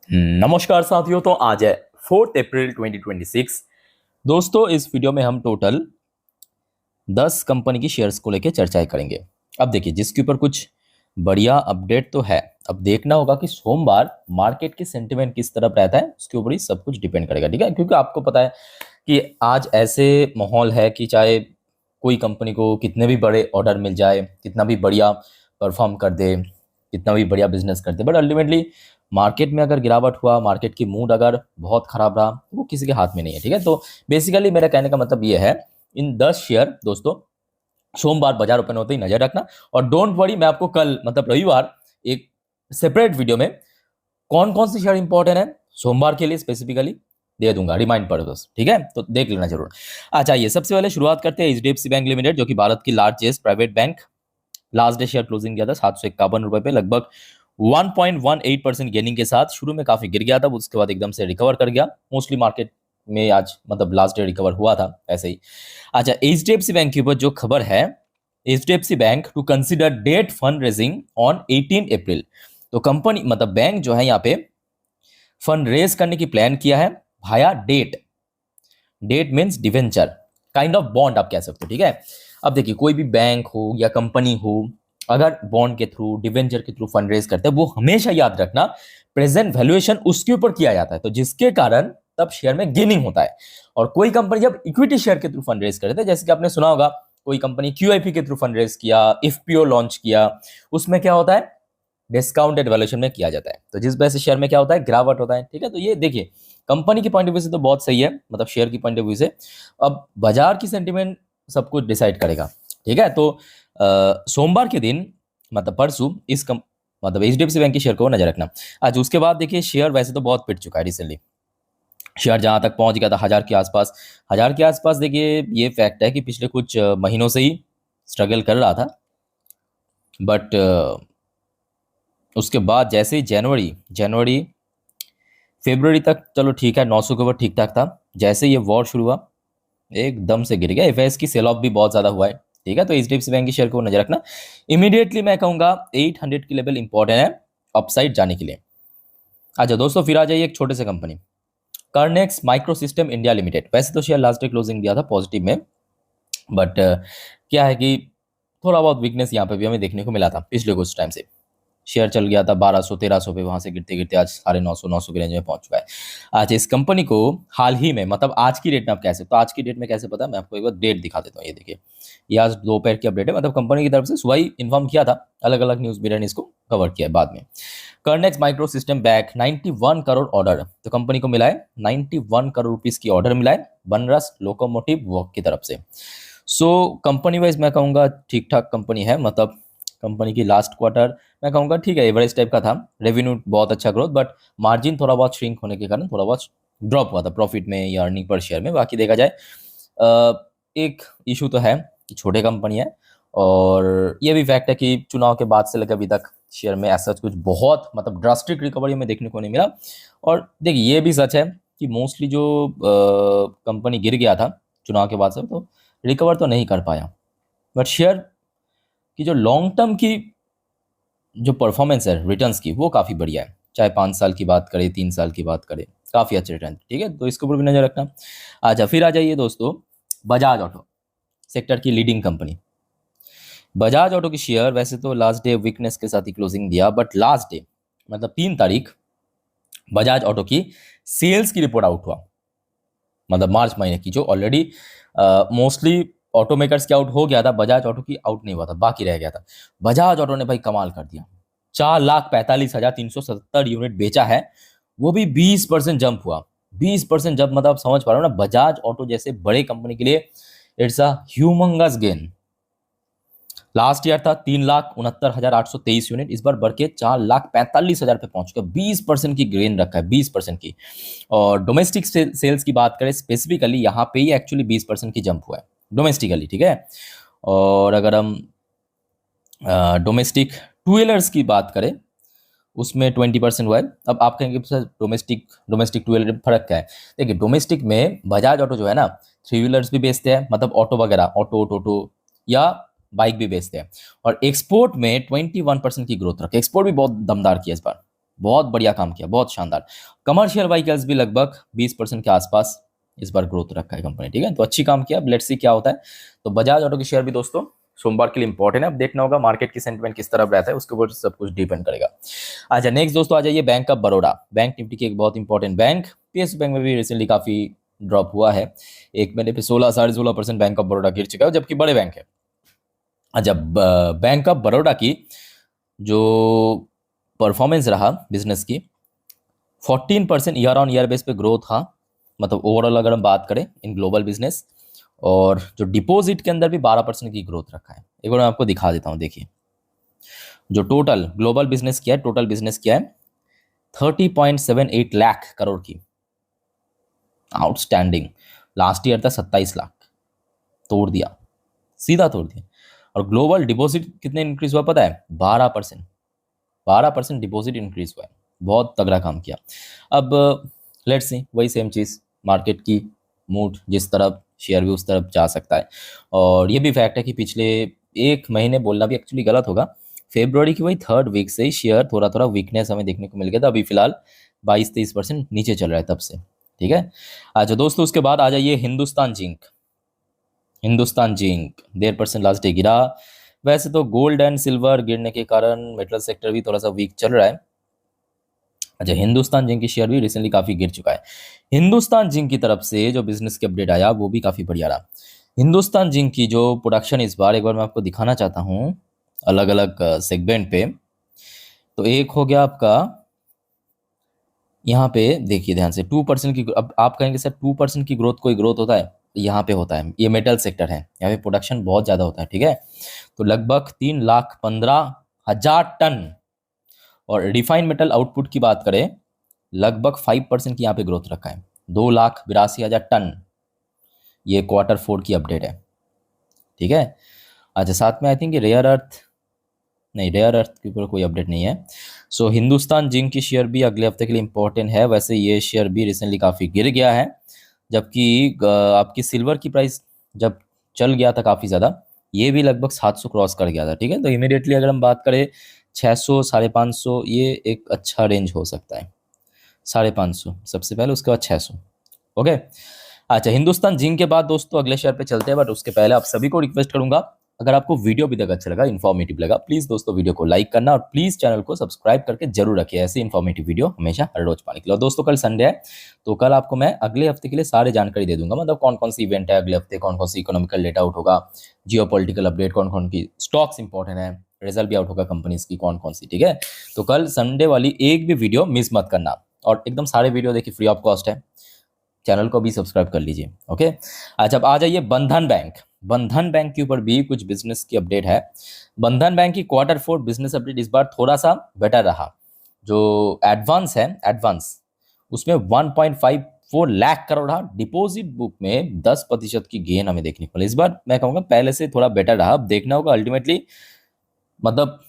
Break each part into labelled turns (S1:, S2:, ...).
S1: नमस्कार साथियों। तो आज है 4 अप्रैल 2026। दोस्तों, इस वीडियो में हम टोटल 10 कंपनी की शेयर्स को लेकर चर्चाएं करेंगे। अब देखिए, जिसके ऊपर कुछ बढ़िया अपडेट तो है। अब देखना होगा कि सोमवार मार्केट की सेंटिमेंट किस तरफ रहता है, उसके ऊपर ही सब कुछ डिपेंड करेगा। ठीक है, क्योंकि आपको पता है कि आज ऐसे माहौल है कि चाहे कोई कंपनी को कितने भी बड़े ऑर्डर मिल जाए, कितना भी बढ़िया परफॉर्म कर दे, कितना भी बढ़िया बिजनेस कर दे, बट अल्टीमेटली मार्केट में अगर गिरावट हुआ, मार्केट की मूड अगर बहुत खराब रहा, वो किसी के हाथ में नहीं है। ठीक है, तो बेसिकली मेरा कहने का मतलब ये है, इन 10 शेयर दोस्तों सोमवार बाजार ओपन होते ही नजर रखना। और डोंट वरी, मैं आपको कल मतलब रविवार एक सेपरेट वीडियो में कौन कौन से शेयर इंपॉर्टेंट है सोमवार के लिए स्पेसिफिकली दे दूंगा, रिमाइंड पर्पस। ठीक है, तो देख लेना जरूर। अच्छा, ये सबसे पहले शुरुआत करते हैं एचडीएफसी बैंक लिमिटेड, जो कि भारत की largest private bank. Last day share closing किया था 751 रुपए पे, लगभग 1.18% गेनिंग के साथ। शुरू में काफी गिर गया था, उसके बाद एकदम से रिकवर कर गया। मोस्टली मार्केट में आज मतलब लास्ट डे रिकवर हुआ था ऐसे ही। अच्छा, एचडीएफसी बैंक के ऊपर जो खबर है, HDFC bank to consider debt fund raising on 18 April. तो कंपनी मतलब बैंक जो है यहाँ पे फंड रेज करने की प्लान किया है via debt. Debt means debenture, kind of bond आप कह सकते हो। ठीक है, अब देखिए, कोई भी बैंक हो या कंपनी हो, अगर बॉन्ड के थ्रू, डिवेंचर के थ्रू फंड रेज करते हैं, वो हमेशा याद रखना प्रेजेंट वैल्यूएशन उसके ऊपर किया जाता है, तो जिसके कारण तब शेयर में गेनिंग होता है। और कोई कंपनी जब इक्विटी शेयर के थ्रू फंड रेज करते हैं, जैसे कि आपने सुना होगा, कोई कंपनी क्यूआईपी के थ्रू फंड रेज किया, इफपीओ लॉन्च किया, उसमें क्या होता है, डिस्काउंटेड वैल्यूएशन में किया जाता है, तो जिस वजह से शेयर में क्या होता है, गिरावट होता है। ठीक है, तो ये देखिए, कंपनी की पॉइंट ऑफ व्यू से तो बहुत सही है, मतलब शेयर की पॉइंट ऑफ व्यू से। अब बाजार की सेंटिमेंट सब कुछ डिसाइड करेगा। ठीक है, तो सोमवार के दिन मतलब परसों मतलब एचडीएफसी बैंक के शेयर को नजर रखना। आज उसके बाद देखिए, शेयर वैसे तो बहुत पिट चुका है रिसेंटली। शेयर जहां तक पहुंच गया था 1000 के आसपास। 1000 के आसपास देखिए, ये फैक्ट है कि पिछले कुछ महीनों से ही स्ट्रगल कर रहा था। बट उसके बाद जैसे ही जनवरी फरवरी तक चलो ठीक है, 900 के ऊपर ठीक ठाक था। जैसे ये वॉर शुरू हुआ, एकदम से गिर गया। एफएस की सेल ऑफ भी बहुत ज्यादा हुआ है। ठीक है, तो एचडीएफसी बैंक की शेयर को नजर रखना। इमीडिएटली मैं कहूंगा 800 की लेवल इंपॉर्टेंट है अपसाइड जाने के लिए। अच्छा दोस्तों, फिर आ जाइए एक छोटे से company, Kernex micro system India limited. वैसे तो शेयर लास्ट डे क्लोजिंग दिया था पॉजिटिव में, बट क्या है कि थोड़ा बहुत वीकनेस यहाँ पे भी हमें देखने को मिला था पिछले कुछ टाइम से। शेयर चल गया था 1200-1300 पे, वहां से गिरते गिरते आज 950-900 के रेंज में पहुंच चुका है। आज इस कंपनी को हाल ही में, मतलब आज की डेट में आप कैसे, तो आज की डेट में कैसे पता, मैं आपको एक बार डेट दिखा देता हूँ। ये देखिए, ये आज दोपहर की अपडेट है, मतलब कंपनी की तरफ से सुबह ही इन्फॉर्म किया था, अलग अलग न्यूज मीडिया ने इसको कवर किया है बाद में। Kernex micro system bag 91 crore order, तो कंपनी को मिला है 91 करोड़ रुपीज की ऑर्डर मिला है बनरस लोकोमोटिव वर्क की तरफ से। सो कंपनी वाइज मैं कहूँगा ठीक ठाक कंपनी है, मतलब कंपनी की लास्ट क्वार्टर मैं कहूँगा ठीक है, एवरेज टाइप का था। रेवेन्यू बहुत अच्छा ग्रोथ, बट मार्जिन थोड़ा बहुत श्रिंक होने के कारण थोड़ा बहुत ड्रॉप हुआ था प्रॉफिट में या अर्निंग पर शेयर में। बाकी देखा जाए एक इशू तो है कि छोटे कंपनी है, और ये भी फैक्ट है कि चुनाव के बाद से लेकर अभी तक शेयर में ऐसा कुछ बहुत मतलब ड्रास्टिक रिकवरी में देखने को नहीं मिला। और देखिए, ये भी सच है कि मोस्टली जो कंपनी गिर गया था चुनाव के बाद से, तो रिकवर तो नहीं कर पाया। बट शेयर की जो लॉन्ग टर्म की जो परफॉर्मेंस है रिटर्न्स की, वो काफ़ी बढ़िया है। चाहे 5 साल की बात करें, 3 साल की बात करें, काफ़ी अच्छे रिटर्न। ठीक है, तो इसके ऊपर भी नजर रखना। अच्छा, फिर आ जाइए दोस्तों बजाज ऑटो, सेक्टर की लीडिंग कंपनी। बजाज ऑटो की शेयर वैसे तो लास्ट डे वीकनेस के साथ ही क्लोजिंग दिया, बट लास्ट डे मतलब 3 तारीख बजाज ऑटो की सेल्स की रिपोर्ट आउट हुआ, मतलब मार्च महीने की, जो ऑलरेडी मोस्टली ऑटोमेकर्स की आउट हो गया था, बजाज ऑटो की आउट नहीं हुआ था, बाकी रह गया था। बजाज ऑटो ने भाई कमाल कर दिया, 4,45,370 यूनिट बेचा है, वो भी 20% जंप हुआ। 20% जंप, मतलब आप समझ पा रहे हो ना, बजाज ऑटो जैसे बड़े कंपनी के लिए it's a humongous gain. Last year था 3,69,823 यूनिट, इस बार बढ़ के 4,45,000 पे पहुंच चुका है। 20% की गेन रखा है, 20% की। और डोमेस्टिक सेल्स की बात करें स्पेसिफिकली, यहाँ पे ही एक्चुअली 20% की जंप हुआ है डोमेस्टिकली। ठीक है, और अगर हम डोमेस्टिक टू व्हीलर्स की बात करें, उसमें 20% हुआ है। अब आप कहेंगे सर डोमेस्टिक टू व्हीलर फर्क क्या है। देखिए, डोमेस्टिक में बजाज ऑटो जो है ना, 3 व्हीलर्स भी बेचते हैं, मतलब ऑटो वगैरह, ऑटो या बाइक भी बेचते हैं। और एक्सपोर्ट में 21% की ग्रोथ रखी, एक्सपोर्ट भी बहुत दमदार किया इस बार। बहुत बढ़िया काम किया, बहुत शानदार। कमर्शियल व्हीकल्स भी लगभग 20% के आसपास इस बार ग्रोथ रखा है कंपनी, ठीक है, तो अच्छी काम किया। लेट्स सी क्या होता है। तो बजाज ऑटो की शेयर भी दोस्तों सोमवार के लिए इंपॉर्टेंट है। अब देखना होगा मार्केट की सेंटिमेंट किस तरफ रहता है, उसके ऊपर सब कुछ डिपेंड करेगा। अच्छा नेक्स्ट दोस्तों आ जाइए bank of Baroda. Bank Nifty की एक बहुत इंपॉर्टेंट बैंक। पीएसयू बैंक में भी रिसेंटली काफी ड्रॉप हुआ है। एक महीने पे 16 साढ़े 16% बैंक ऑफ बड़ौदा गिर चुका है, जबकि बड़े बैंक है। अच्छा बैंक ऑफ बड़ौदा की जो परफॉर्मेंस रहा बिजनेस की, 14% ईयर ऑन ईयर बेस पे ग्रोथ था, मतलब ओवरऑल अगर हम बात करें इन ग्लोबल बिजनेस। और जो डिपॉजिट के अंदर भी 12% की ग्रोथ रखा है। एक बार मैं आपको दिखा देता हूँ, देखिए जो टोटल ग्लोबल बिजनेस किया है, टोटल बिजनेस किया है 30.78 लाख करोड़ की, आउटस्टैंडिंग। लास्ट ईयर था 27 लाख, तोड़ दिया, सीधा तोड़ दिया। और ग्लोबल डिपॉजिट कितने इंक्रीज हुआ पता है? 12%। 12% डिपॉजिट इंक्रीज हुआ है, बहुत तगड़ा काम किया। अब लेट्स सी, वही सेम चीज़, मार्केट की मूड जिस तरफ, शेयर भी उस तरफ जा सकता है। और ये भी फैक्ट है कि पिछले एक महीने बोलना भी एक्चुअली गलत होगा, फेब्रुवरी की वही थर्ड वीक से ही शेयर थोड़ा थोड़ा वीकनेस हमें देखने को मिल गया था। अभी फिलहाल 22-23% नीचे चल रहा है तब से, ठीक है। अच्छा दोस्तों उसके बाद आ जाइए Hindustan zinc. Hindustan zinc 1.5% last day गिरा। वैसे तो गोल्ड एंड सिल्वर गिरने के कारण मेटल सेक्टर भी थोड़ा सा वीक चल रहा है। अच्छा हिंदुस्तान जिंक की शेयर भी रिसेंटली काफ़ी गिर चुका है। हिंदुस्तान जिंक की तरफ से जो बिजनेस की अपडेट आया वो भी काफ़ी बढ़िया रहा। हिंदुस्तान जिंक की जो प्रोडक्शन इस बार, एक बार मैं आपको दिखाना चाहता हूँ अलग अलग सेगमेंट पे। तो एक हो गया आपका, यहाँ पे देखिए ध्यान से, 2% की। अब आप कहेंगे सर 2% की ग्रोथ कोई ग्रोथ होता है? यहाँ पे होता है, ये मेटल सेक्टर है, यहाँ पे प्रोडक्शन बहुत ज़्यादा होता है, ठीक है। तो लगभग 3,15,000 टन। और रिफाइंड मेटल आउटपुट की बात करें, लगभग 5% की यहाँ पे ग्रोथ रखा है, 2,82,000 टन। ये Q4 की अपडेट है, ठीक है। अच्छा साथ में आई थिंक रेयर अर्थ, नहीं रेयर अर्थ के ऊपर कोई अपडेट नहीं है। सो हिंदुस्तान जिंक की शेयर भी अगले हफ्ते के लिए इंपॉर्टेंट है। वैसे ये शेयर भी रिसेंटली काफ़ी गिर गया है, जबकि आपकी सिल्वर की प्राइस जब चल गया था काफ़ी ज़्यादा, ये भी लगभग 700 क्रॉस कर गया था, ठीक है। तो इमीडिएटली अगर हम बात करें 600 550, ये एक अच्छा रेंज हो सकता है। 550 सबसे पहले, उसके बाद 600। ओके। अच्छा हिंदुस्तान जिंक के बाद दोस्तों अगले शेयर पे चलते हैं, बट उसके पहले आप सभी को रिक्वेस्ट करूंगा, अगर आपको वीडियो अभी तक अच्छा लगा, इन्फॉर्मेटिव लगा, प्लीज दोस्तों वीडियो को लाइक करना और प्लीज चैनल को सब्सक्राइब करके जरूर रखिए ऐसी इन्फॉर्मेटिव वीडियो हमेशा हर रोज पाने के लिए। और दोस्तों कल संडे है, तो कल आपको मैं अगले हफ्ते के लिए सारे जानकारी दे दूंगा, मतलब कौन कौन सी इवेंट है अगले हफ्ते, कौन कौन सी इकोनॉमिकल डेटा आउट होगा, जियो पॉलिटिकल अपडेट, कौन कौन की स्टॉक्स इंपॉर्टेंट है, रिजल्ट भी आउट होगा कंपनीज की कौन कौन सी, ठीक है। तो कल संडे वाली एक भी वीडियो मिस मत करना, और एकदम सारे वीडियो देखिए फ्री ऑफ कॉस्ट है, चैनल को भी सब्सक्राइब कर लीजिए। ओके। अच्छा अब आ जाइए बंधन बैंक। बंधन बैंक के ऊपर भी कुछ बिजनेस की अपडेट है। बंधन बैंक की Q4 बिजनेस अपडेट इस बार थोड़ा सा बेटर रहा। जो एडवांस है, एडवांस उसमें 1.54 लाख करोड़ रहा। डिपॉजिट बुक में 10% की गेन हमें देखने को मिली। इस बार मैं कहूँगा पहले से थोड़ा बेटर रहा। अब देखना होगा अल्टीमेटली मतलब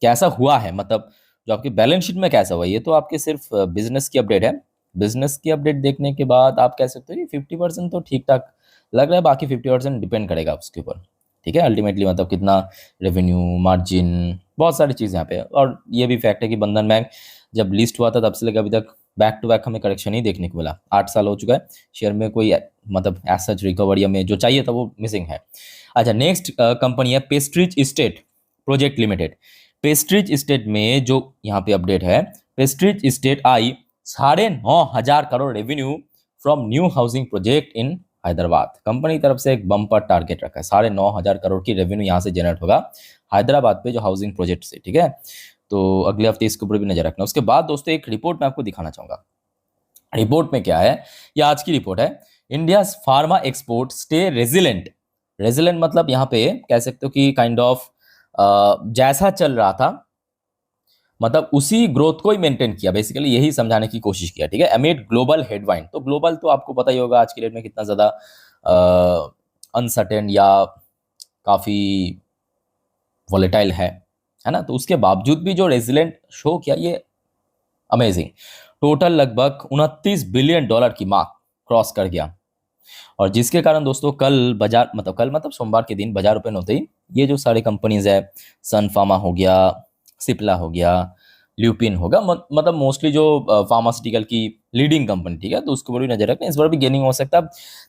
S1: कैसा हुआ है, मतलब जो आपकी बैलेंस शीट में कैसा हुआ, ये तो आपके सिर्फ बिजनेस की अपडेट है। बिजनेस की अपडेट देखने के बाद आप कह सकते हो कि 50% तो ठीक ठाक लग रहा है, बाकी 50% डिपेंड करेगा उसके ऊपर, ठीक है। अल्टीमेटली मतलब कितना रेवेन्यू, मार्जिन, बहुत सारी चीज़ यहाँ पे। और ये भी फैक्ट है कि बंधन बैंक जब लिस्ट हुआ था तब से लेकर अभी तक बैक टू बैक हमें करेक्शन ही देखने को मिला। 8 साल हो चुका है, शेयर में कोई मतलब एज सच रिकवरी हमें जो चाहिए था वो मिसिंग है। अच्छा नेक्स्ट कंपनी है pastries estate project limited. Pastries state में जो यहाँ पे अपडेट है, pastries state I 9,500 crore revenue from new housing project in Hyderabad. Company की तरफ से एक बम्पर टारगेट रखा है, 9,500 करोड़ की रेवेन्यू यहाँ से जनरेट होगा हैदराबाद पे जो हाउसिंग प्रोजेक्ट से, ठीक है। तो अगले हफ्ते इसके ऊपर भी नजर रखना। उसके बाद दोस्तों एक रिपोर्ट मैं आपको दिखाना चाहूंगा। रिपोर्ट में क्या है, ये आज की रिपोर्ट है। India pharma export stay resilient. Resilient मतलब यहाँ पे कह सकते हो कि काइंड ऑफ जैसा चल रहा था मतलब उसी ग्रोथ को ही मेंटेन किया, बेसिकली यही समझाने की कोशिश किया, ठीक है। अमिड ग्लोबल हेडवाइन, तो ग्लोबल तो आपको पता ही होगा आज की डेट में कितना ज्यादा अनसर्टेन या काफी वॉलेटाइल है ना। तो उसके बावजूद भी जो रेजिलेंट शो किया, ये अमेजिंग। टोटल लगभग $29 बिलियन की मार्क क्रॉस कर गया। और जिसके कारण दोस्तों कल बाजार, मतलब कल मतलब सोमवार के दिन बाजार ओपन होते ही ये जो सारी कंपनीज है, सन फार्मा हो गया, सिप्ला हो गया, ल्यूपिन होगा, मतलब मोस्टली जो फार्मास्यूटिकल की लीडिंग कंपनी, ठीक है, तो उसके ऊपर भी नजर रखना, इस बार भी गेनिंग हो सकता है।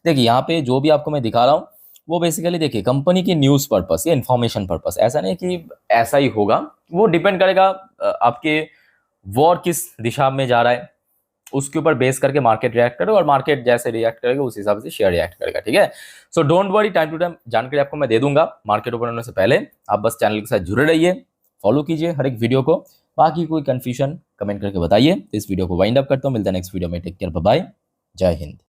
S1: देखिए यहाँ पे जो भी आपको मैं दिखा रहा हूँ वो बेसिकली देखिए कंपनी की न्यूज़ पर्पस या इन्फॉर्मेशन पर्पस, ऐसा नहीं कि ऐसा ही होगा, वो डिपेंड करेगा आपके वॉर किस दिशा में जा रहा है, उसके ऊपर बेस करके मार्केट रिएक्ट करेगा, और मार्केट जैसे रिएक्ट करेगा उस हिसाब से शेयर रिएक्ट करेगा, ठीक है। So don't worry, time to time जानकारी आपको मैं दे दूंगा मार्केट ओपन होने से पहले। आप बस चैनल के साथ जुड़े रहिए, फॉलो कीजिए हर एक वीडियो को। बाकी कोई कंफ्यूजन कमेंट करके बताइए। इस वीडियो को वाइंड अप करता हूँ, मिलता है नेक्स्ट वीडियो में। टेक केयर, बाय बाय, जय हिंद।